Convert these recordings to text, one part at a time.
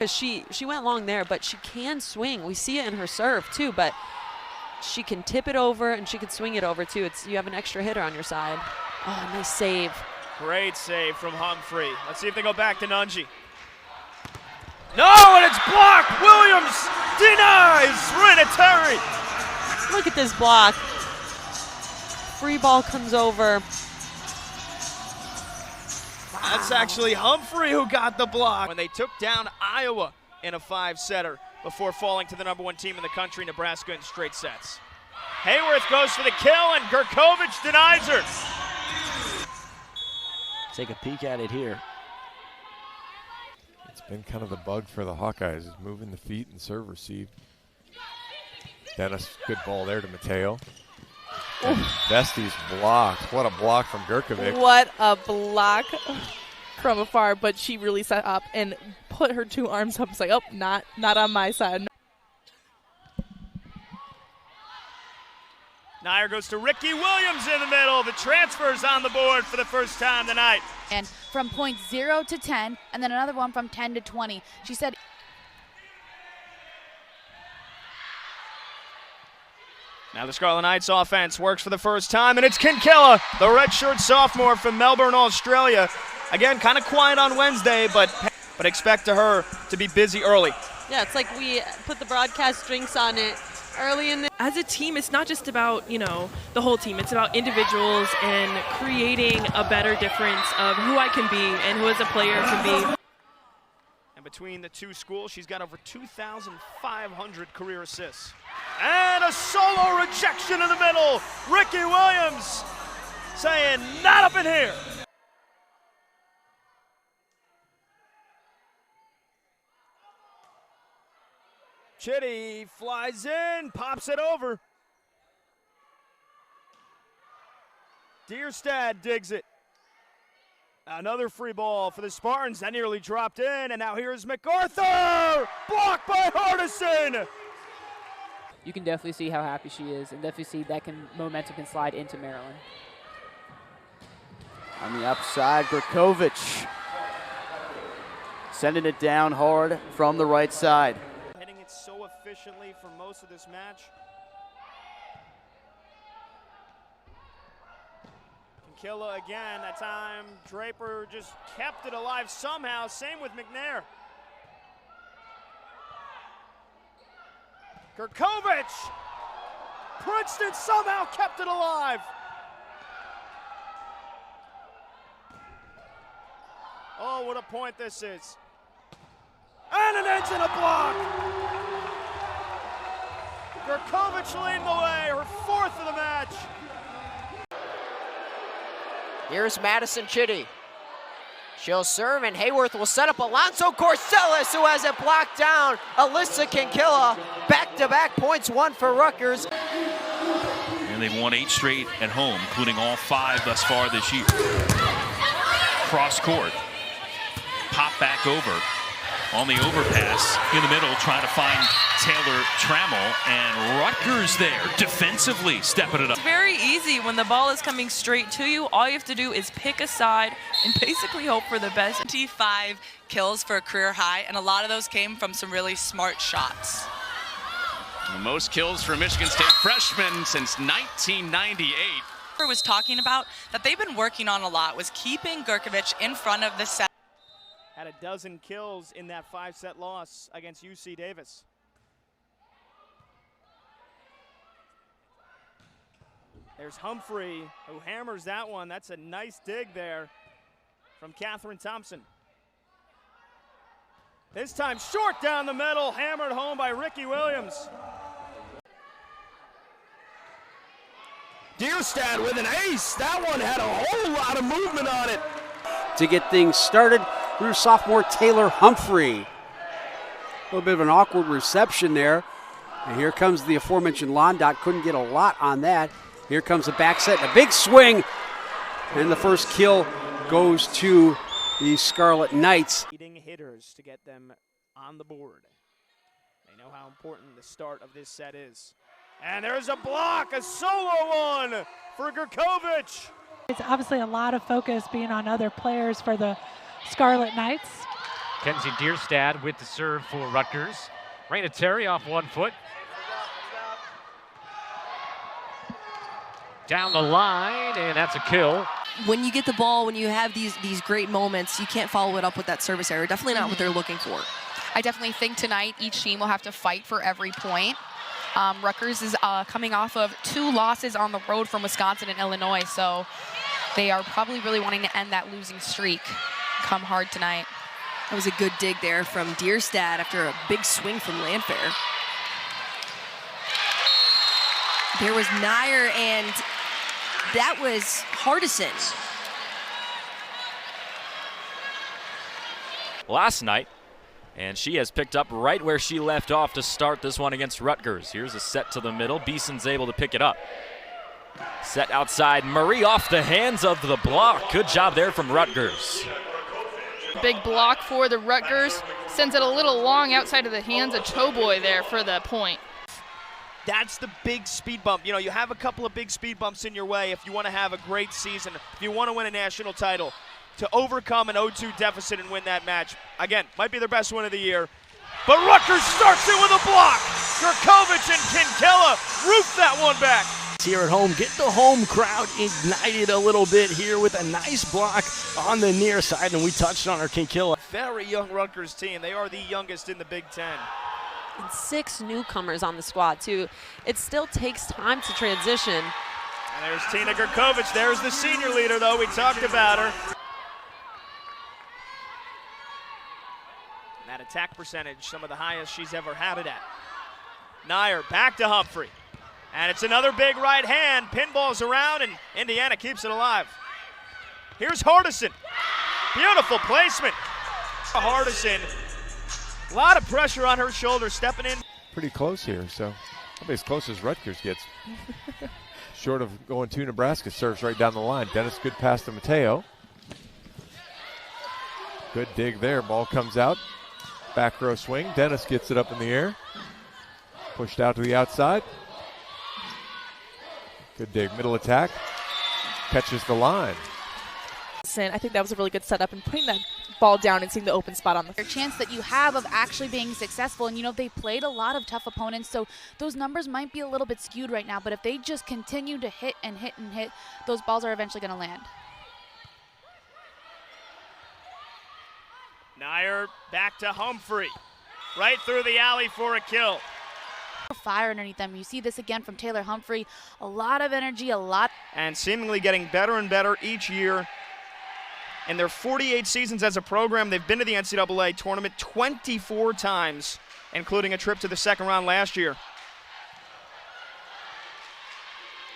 Because she went long there, but she can swing. We see it in her serve too, but she can tip it over and she can swing it over too. You have an extra hitter on your side. Oh, nice save. Great save from Humphrey. Let's see if they go back to Nunji. No, and it's blocked. Williams denies Rinateri. Look at this block. Free ball comes over. That's actually Humphrey who got the block when they took down Iowa in a 5-setter before falling to the #1 team in the country, Nebraska, in straight sets. Hayworth goes for the kill, and Gurkovic denies her. Take a peek at it here. It's been kind of the bug for the Hawkeyes, is moving the feet and serve receive. Dennis, good ball there to Mateo. Vesti's blocked. What a block from Gurkovic. What a block from afar, but she really set up and put her 2 arms up. It's like, oh, not on my side. Nair goes to Ricky Williams in the middle. The transfer's on the board for the first time tonight. And from points 0 to 10, and then another one from 10 to 20. She said, now the Scarlet Knights offense works for the first time, and it's Kinkilla, the redshirt sophomore from Melbourne, Australia. Again, kind of quiet on Wednesday, but expect her to be busy early. Yeah, it's like we put the broadcast drinks on it early in the... As a team, it's not just about, the whole team. It's about individuals and creating a better difference of who I can be and who as a player can be. And between the two schools, she's got over 2,500 career assists. And a solo rejection in the middle. Ricky Williams saying, not up in here. Chitty flies in, pops it over. Dierstad digs it. Another free ball for the Spartans. That nearly dropped in, and now here's MacArthur! Blocked by Hardison! You can definitely see how happy she is, and definitely see that momentum can slide into Maryland. On the upside, Gurkovic sending it down hard from the right side. Hitting it so efficiently for most of this match. Kinkilla again, that time Draper just kept it alive somehow. Same with McNair. Gurkovic! Princeton somehow kept it alive. Oh, what a point this is. And it ends in a block. Gurkovic leading the way, her 4th of the match. Here's Madison Chitty. She'll serve, and Hayworth will set up Alonso Corsellis, who has it blocked down. Alyssa Kinkilla, back-to-back points, 1 for Rutgers. And they've won 8 straight at home, including all 5 thus far this year. Cross court, pop back over. On the overpass in the middle, trying to find Taylor Trammell, and Rutgers there defensively stepping it up. It's very easy when the ball is coming straight to you. All you have to do is pick a side and basically hope for the best. 25 kills for a career high, and a lot of those came from some really smart shots. The most kills for Michigan State freshman since 1998. Was talking about that they've been working on a lot was keeping Gurkovic in front of the set. Had a dozen kills in that 5-set loss against UC Davis. There's Humphrey, who hammers that one. That's a nice dig there from Catherine Thompson. This time short down the middle, hammered home by Ricky Williams. Dierstad with an ace. That one had a whole lot of movement on it. To get things started, here's sophomore Taylor Humphrey. A little bit of an awkward reception there. And here comes the aforementioned Londot. Couldn't get a lot on that. Here comes the back set, a big swing. And the first kill goes to the Scarlet Knights. Leading hitters to get them on the board. They know how important the start of this set is. And there's a block, a solo one for Gurkovic. It's obviously a lot of focus being on other players for the Scarlet Knights. Kenzie Dierstad with the serve for Rutgers. Raina Terry off 1 foot. Down the line, and that's a kill. When you get the ball, when you have these great moments, you can't follow it up with that service error. Definitely not what they're looking for. I definitely think tonight each team will have to fight for every point. Rutgers is coming off of 2 losses on the road from Wisconsin and Illinois, so they are probably really wanting to end that losing streak come hard tonight. That was a good dig there from Dierstad after a big swing from Landfair. There was Nyer, and that was Hardison. Last night, and she has picked up right where she left off to start this one against Rutgers. Here's a set to the middle. Beeson's able to pick it up. Set outside, Marie off the hands of the block. Good job there from Rutgers. Big block for the Rutgers. Sends it a little long outside of the hands of Choboy there for the point. That's the big speed bump. You know, you have a couple of big speed bumps in your way if you want to have a great season, if you want to win a national title. To overcome an 0-2 deficit and win that match. Again, might be their best win of the year. But Rutgers starts it with a block. Gurkovich and Kinkella roof that one back. Here at home, get the home crowd ignited a little bit here with a nice block on the near side, and we touched on our Kinkella. Very young Rutgers team. They are the youngest in the Big Ten. And 6 newcomers on the squad, too. It still takes time to transition. And there's Tina Gurkovich. There's the senior leader, though. We talked about her. And that attack percentage, some of the highest she's ever had it at. Nyer back to Humphrey. And it's another big right hand. Pinballs around, and Indiana keeps it alive. Here's Hardison. Beautiful placement. Hardison. A lot of pressure on her shoulder, stepping in. Pretty close here, so probably as close as Rutgers gets. Short of going to Nebraska, serves right down the line. Dennis, good pass to Mateo. Good dig there. Ball comes out. Back row swing. Dennis gets it up in the air. Pushed out to the outside. Good dig. Middle attack. Catches the line. I think that was a really good setup, and putting that ball down and seeing the open spot on the chance that you have of actually being successful. And, you know, they played a lot of tough opponents, so those numbers might be a little bit skewed right now. But if they just continue to hit and hit and hit, those balls are eventually going to land. Nyer back to Humphrey. Right through the alley for a kill. Fire underneath them. You see this again from Taylor Humphrey. A lot of energy, a lot. And seemingly getting better and better each year. In their 48 seasons as a program, they've been to the NCAA tournament 24 times, including a trip to the second round last year.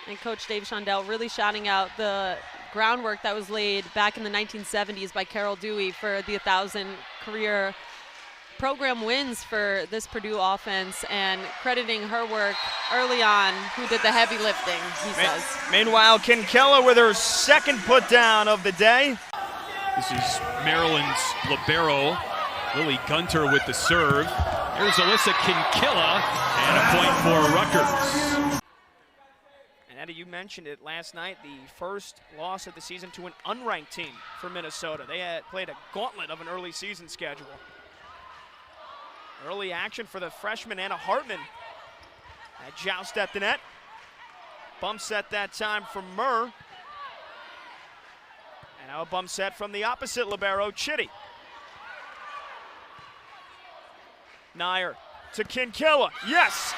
And Coach Dave Shondell really shouting out the groundwork that was laid back in the 1970s by Carol Dewey for the 1,000 career program wins for this Purdue offense, and crediting her work early on, who did the heavy lifting, he says. Meanwhile, Kinkella with her second put down of the day. This is Maryland's libero, Lily Gunter with the serve. Here's Alyssa Kinkella, and a point for Rutgers. And Eddie, you mentioned it last night, the first loss of the season to an unranked team for Minnesota. They had played a gauntlet of an early season schedule. Early action for the freshman Anna Hartman. That joust at the net. Bump set that time from Murr. And now a bump set from the opposite libero, Chitty. Nyer to Kinkella. Yes!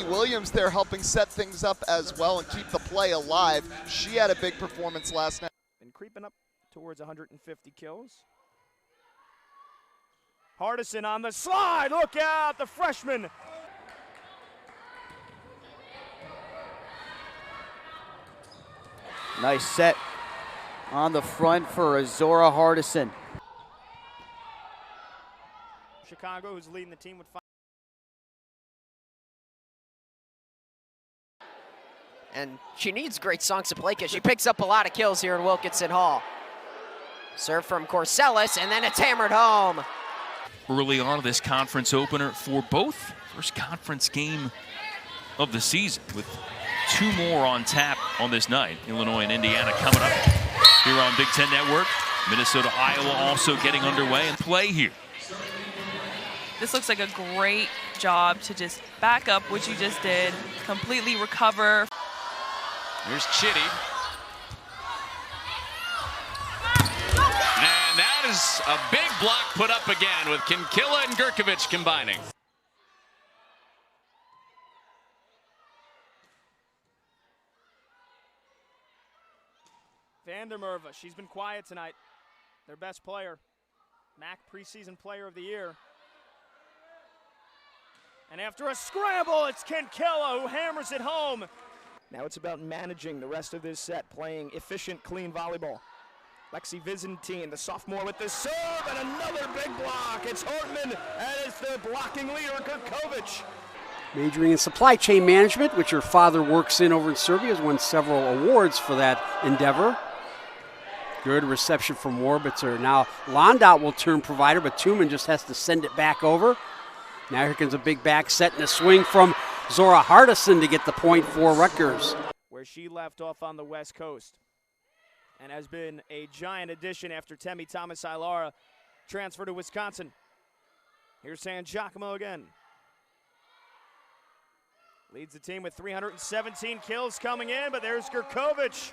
Williams there helping set things up as well and keep the play alive. She had a big performance last night. Been creeping up towards 150 kills. Hardison on the slide. Look out, the freshman. Nice set on the front for Azora Hardison. Chicago, who's leading the team with 5. And she needs great songs to play because she picks up a lot of kills here in Wilkinson Hall. Serve from Corsellis, and then it's hammered home. Early on this conference opener for both. First conference game of the season with 2 more on tap on this night. Illinois and Indiana coming up here on Big Ten Network. Minnesota, Iowa also getting underway and play here. This looks like a great job to just back up what you just did, completely recover. Here's Chitty. And that is a big block put up again with Kinkilla and Gurkovich combining. Vandermerva, she's been quiet tonight. Their best player. MAC preseason player of the year. And after a scramble, it's Kinkilla who hammers it home. Now it's about managing the rest of this set, playing efficient, clean volleyball. Lexi Byzantine, the sophomore with the serve, and another big block. It's Hartman, and it's the blocking leader, Gurkovich. Majoring in supply chain management, which her father works in over in Serbia, has won several awards for that endeavor. Good reception from Warbitzer. Now Londot will turn provider, but Tuman just has to send it back over. Now here comes a big back set and a swing from Zora Hardison to get the point for Rutgers. Where she left off on the West Coast and has been a giant addition after Temi Thomas-Ilara transferred to Wisconsin. Here's San Giacomo again. Leads the team with 317 kills coming in, but there's Gurkovich.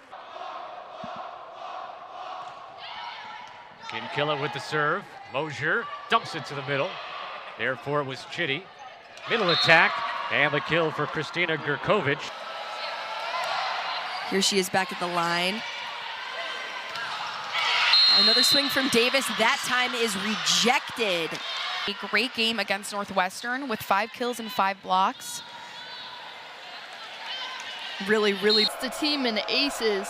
Kinkilla with the serve. Mosier dumps it to the middle. Therefore, it was Chitty. Middle attack, and the kill for Kristina Gurkovich. Here she is back at the line. Another swing from Davis. That time is rejected. A great game against Northwestern with 5 kills and 5 blocks. Really. It's the team in aces.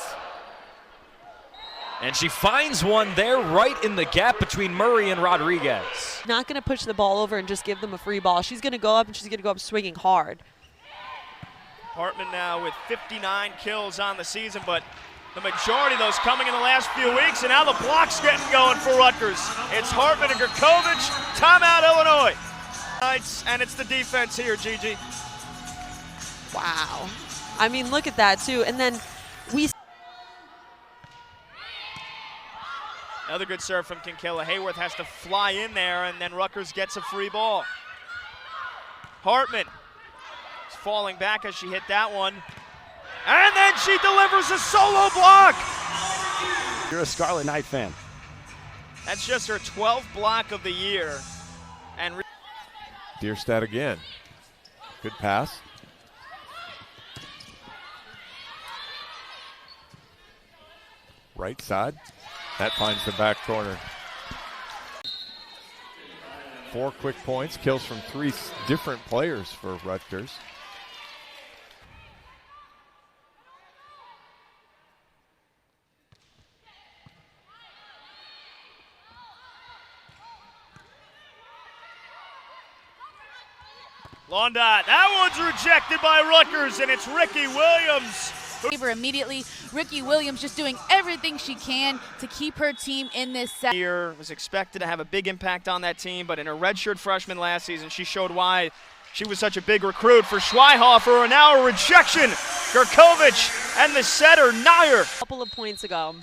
And she finds one there right in the gap between Murray and Rodriguez. Not going to push the ball over and just give them a free ball. She's going to go up, and she's going to go up swinging hard. Hartman now with 59 kills on the season, but the majority of those coming in the last few weeks, and now the block's getting going for Rutgers. It's Hartman and Gurkovich. Timeout, Illinois. And it's the defense here, Gigi. Wow. I mean, look at that, too. And then we... Another good serve from Kinkilla. Hayworth has to fly in there, and then Rutgers gets a free ball. Hartman is falling back as she hit that one. And then she delivers a solo block. You're a Scarlet Knight fan. That's just her 12th block of the year. And Dierstedt again. Good pass. Right side. That finds the back corner. 4 quick points, kills from 3 different players for Rutgers. Londot, that one's rejected by Rutgers, and it's Ricky Williams. Immediately, Ricky Williams just doing everything she can to keep her team in this set. Year was expected to have a big impact on that team, but in her redshirt freshman last season, she showed why she was such a big recruit for Schweihofer, and now a rejection. Gurkovich and the setter, Nair. A couple of points ago.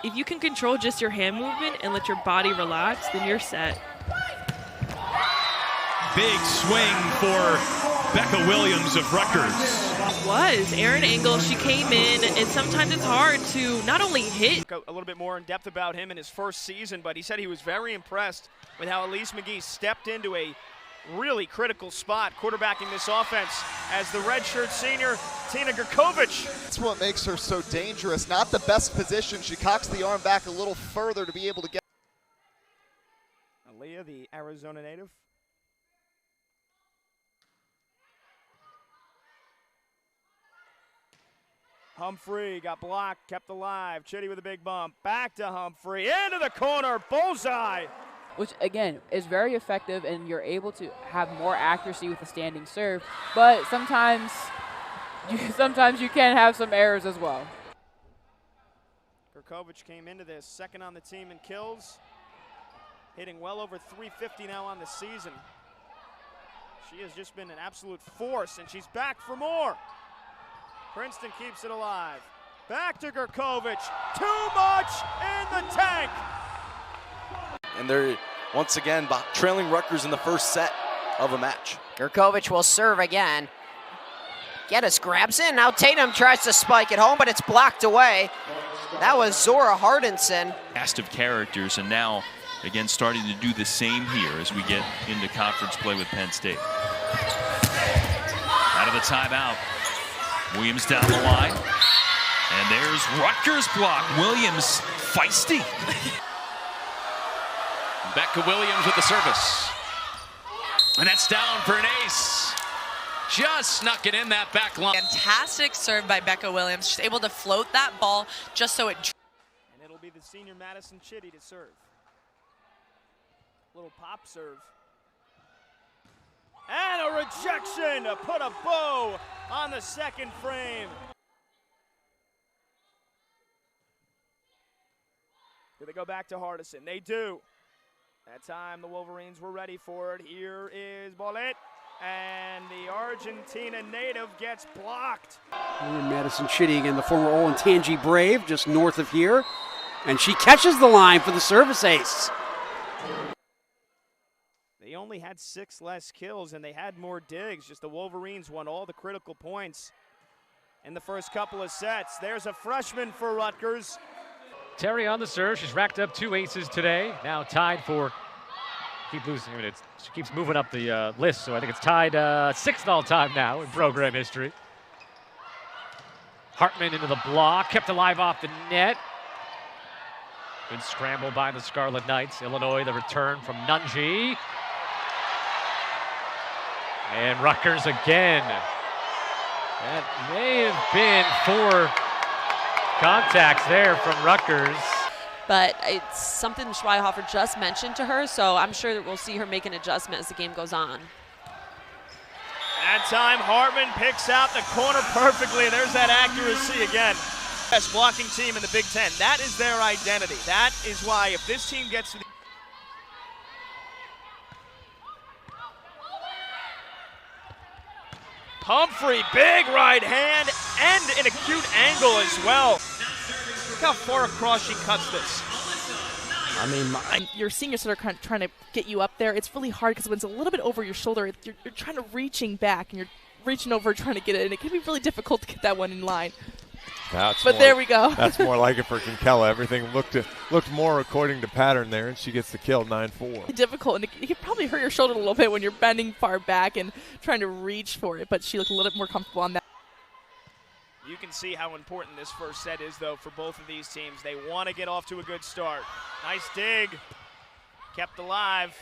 If you can control just your hand movement and let your body relax, then you're set. Big swing for Becca Williams of Rutgers. Erin Engel, she came in, and sometimes it's hard to not only hit. A little bit more in depth about him in his first season, but he said he was very impressed with how Elise McGee stepped into a really critical spot quarterbacking this offense as the redshirt senior Tina Gurkovich. That's what makes her so dangerous. Not the best position. She cocks the arm back a little further to be able to get. Aaliyah, the Arizona native. Humphrey got blocked, kept alive. Chitty with a big bump. Back to Humphrey. Into the corner. Bullseye. Which, again, is very effective, and you're able to have more accuracy with the standing serve. But sometimes you can have some errors as well. Gurkovich came into this second on the team in kills. Hitting well over 350 now on the season. She has just been an absolute force, and she's back for more. Princeton keeps it alive. Back to Gurkovic. Too much in the tank. And they're once again trailing Rutgers in the first set of a match. Gurkovic will serve again. Geddes grabs in. Now Tatum tries to spike it home, but it's blocked away. That was Zora Hardinson. Cast of characters, and now again starting to do the same here as we get into conference play with Penn State. Out of the timeout, Williams down the line, and there's Rutgers block. Williams feisty. Becca Williams with the service, and that's down for an ace. Just snuck it in that back line. Fantastic serve by Becca Williams. She's able to float that ball just so it. And it'll be the senior Madison Chitty to serve. Little pop serve. And a rejection to put a bow on the second frame. Do they go back to Hardison? They do. That time the Wolverines were ready for it. Here is Bollet. And the Argentina native gets blocked. And Madison Chitty again, the former Olentangy Brave, just north of here. And she catches the line for the service ace. They only had 6 less kills, and they had more digs. Just the Wolverines won all the critical points in the first couple of sets. There's a freshman for Rutgers. Terry on the serve. She's racked up 2 aces today. Now tied for. Keep losing. I mean, she keeps moving up the list, so I think it's tied 6th all-time now in program history. Hartman into the block, kept alive off the net. Good scramble by the Scarlet Knights. Illinois, the return from Nunji. And Rutgers again. That may have been 4 contacts there from Rutgers. But it's something Schweihofer just mentioned to her, so I'm sure that we'll see her make an adjustment as the game goes on. That time, Hartman picks out the corner perfectly. There's that accuracy again. Best blocking team in the Big Ten. That is their identity. That is why if this team gets to the Humphrey, big right hand and an acute angle as well. Look how far across she cuts this. I mean, your seniors that are kind of trying to get you up there, it's really hard because when it's a little bit over your shoulder, you're trying to reaching back and you're reaching over trying to get it, and it can be really difficult to get that one in line. There we go. That's more like it for Kinkella. Everything looked more according to pattern there, and she gets the kill, 9-4. Difficult, and it can probably hurt your shoulder a little bit when you're bending far back and trying to reach for it, but she looked a little bit more comfortable on that. You can see how important this first set is, though, for both of these teams. They want to get off to a good start. Nice dig. Kept alive.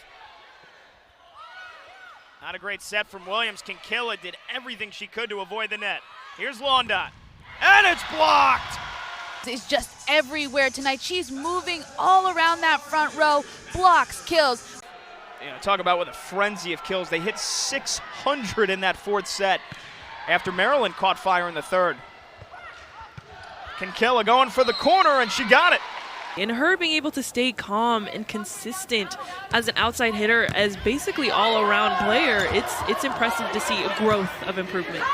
Not a great set from Williams. Kinkella did everything she could to avoid the net. Here's Londot. And it's blocked! Is just everywhere tonight. She's moving all around that front row. Blocks, kills. You know, talk about with a frenzy of kills. They hit 600 in that 4th set after Maryland caught fire in the 3rd. Kinkella going for the corner, and she got it. And her being able to stay calm and consistent as an outside hitter, as basically all-around player, it's impressive to see a growth of improvement.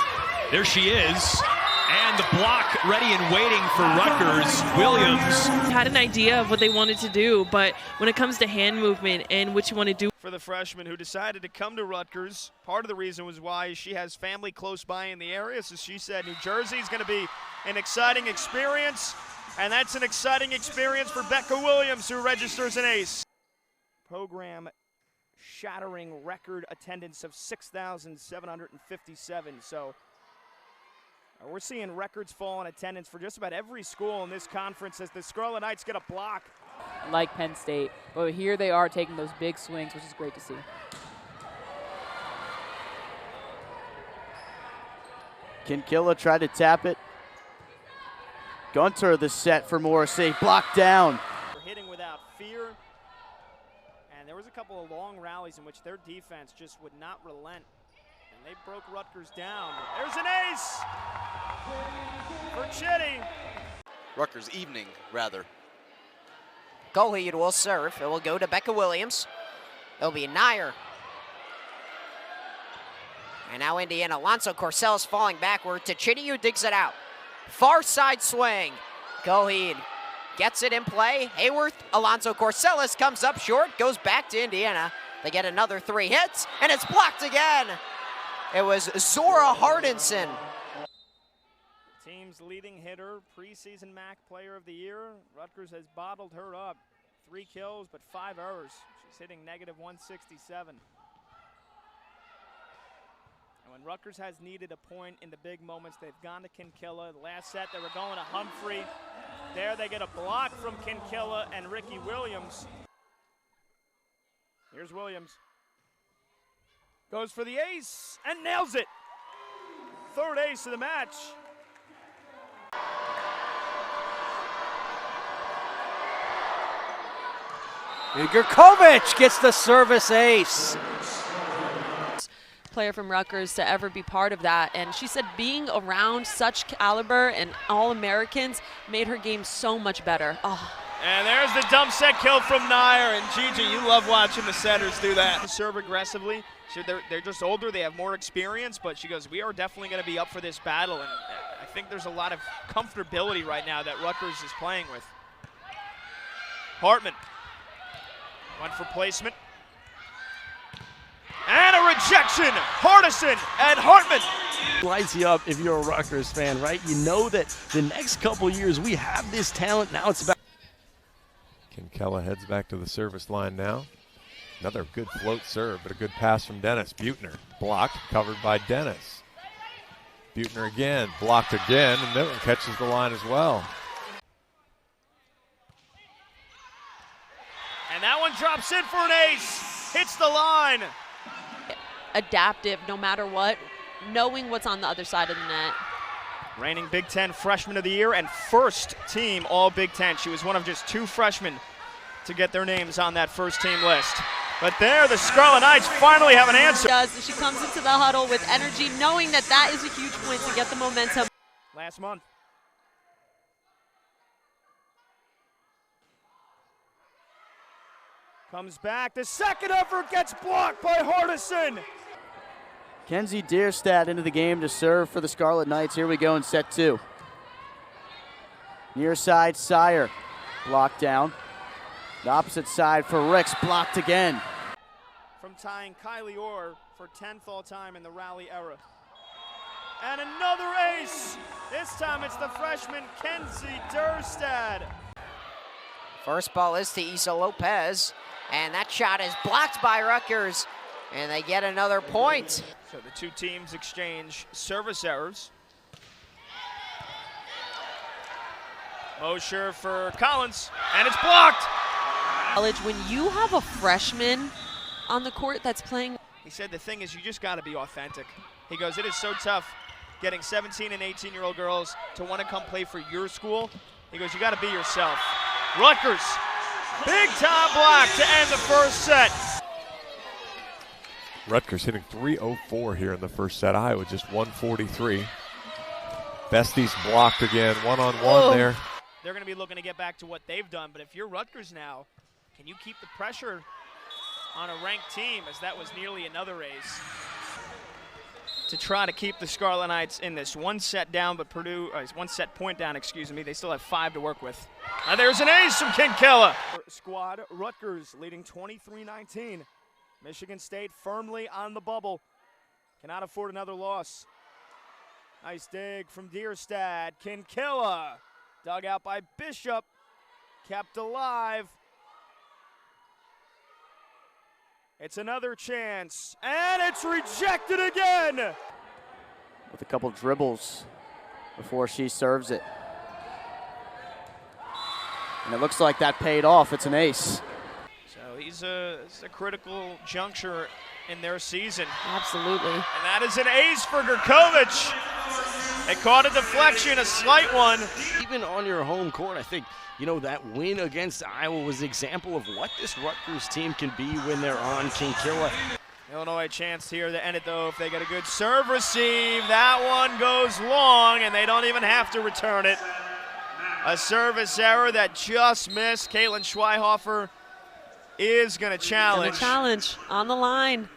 There she is. And the block ready and waiting for Rutgers. Williams had an idea of what they wanted to do, but when it comes to hand movement and what you want to do. For the freshman who decided to come to Rutgers, part of the reason was why she has family close by in the area. So she said New Jersey is going to be an exciting experience, and that's an exciting experience for Becca Williams, who registers an ace. Program shattering record attendance of 6,757. So we're seeing records fall in attendance for just about every school in this conference as the Scarlet Knights get a block. Like Penn State, but here they are taking those big swings, which is great to see. Kinkella tried to tap it. Gunter the set for Morrissey, blocked down. Hitting without fear, and there was a couple of long rallies in which their defense just would not relent. And they broke Rutgers down. There's an ace for Chitty. Rutgers evening, rather. Goalheed will serve. It will go to Becca Williams. It'll be Nair. And now Indiana. Alonso Corcell's falling backward to Chitty, who digs it out. Far side swing. Goheen gets it in play. Hayworth, Alonso Corsellis comes up short, goes back to Indiana. They get another 3 hits, and it's blocked again. It was Zora Hardinson. Team's leading hitter, preseason MAC Player of the Year. Rutgers has bottled her up. 3 kills, but 5 errors. She's hitting -167. And when Rutgers has needed a point in the big moments, they've gone to Kinkilla. The last set, they were going to Humphrey. There they get a block from Kinkilla and Ricky Williams. Here's Williams. Goes for the ace and nails it. 3rd ace of the match. And Gurkovic gets the service ace. Player from Rutgers to ever be part of that, and she said being around such caliber and All-Americans made her game so much better. Oh. And there's the dump set kill from Nair, and Gigi, you love watching the setters do that. Serve aggressively. They're just older, they have more experience, but she goes, we are definitely going to be up for this battle, and I think there's a lot of comfortability right now that Rutgers is playing with. Hartman went for placement. And a rejection, Hardison and Hartman. Lights you up if you're a Rutgers fan, right? You know that the next couple years we have this talent. Now it's about. Kinkella heads back to the service line now. Another good float serve, but a good pass from Dennis. Buechner blocked, covered by Dennis. Buechner again, blocked again, and that one catches the line as well. And that one drops in for an ace, hits the line. Adaptive no matter what, knowing what's on the other side of the net. Reigning Big Ten Freshman of the Year and first team All Big Ten. She was one of just 2 freshmen to get their names on that first team list. But there, the Scarlet Knights finally have an answer. She comes into the huddle with energy, knowing that that is a huge win to get the momentum. Last month. Comes back, the second effort gets blocked by Hardison. Kenzie Deerstad into the game to serve for the Scarlet Knights. Here we go in set 2. Near side, Sire blocked down. The opposite side for Ricks, blocked again. From tying Kylie Orr for 10th all time in the rally era. And another ace. This time it's the freshman Kenzie Deerstad. First ball is to Isa Lopez, and that shot is blocked by Rutgers, and they get another point. So the 2 teams exchange service errors. Mosher for Collins, and it's blocked. When you have a freshman on the court that's playing. He said the thing is you just got to be authentic. He goes, it is so tough getting 17 and 18-year-old girls to want to come play for your school. He goes, you got to be yourself. Rutgers, big time block to end the first set. Rutgers hitting .304 here in the first set. Iowa just 143. Besties blocked again, one-on-one there. They're going to be looking to get back to what they've done, but if you're Rutgers now, can you keep the pressure on a ranked team, as that was nearly another ace, to try to keep the Scarlet Knights in this 1 set down, but Purdue, 1 set point down, excuse me. They still have 5 to work with. Now there's an ace from Kinkella. Squad, Rutgers leading 23-19. Michigan State firmly on the bubble. Cannot afford another loss. Nice dig from Deerstad. Kinkella, dug out by Bishop, kept alive. It's another chance, and it's rejected again. With a couple dribbles before she serves it. And it looks like that paid off. It's an ace. So it's a critical juncture in their season. Absolutely. And that is an ace for Gurkovic. They caught a deflection, a slight one. Even on your home court, I think, you know, that win against Iowa was an example of what this Rutgers team can be when they're on Kinkilla. Illinois chance here to end it, though, if they get a good serve receive. That one goes long, and they don't even have to return it. A service error that just missed. Caitlin Schweihofer is going to challenge. On the line.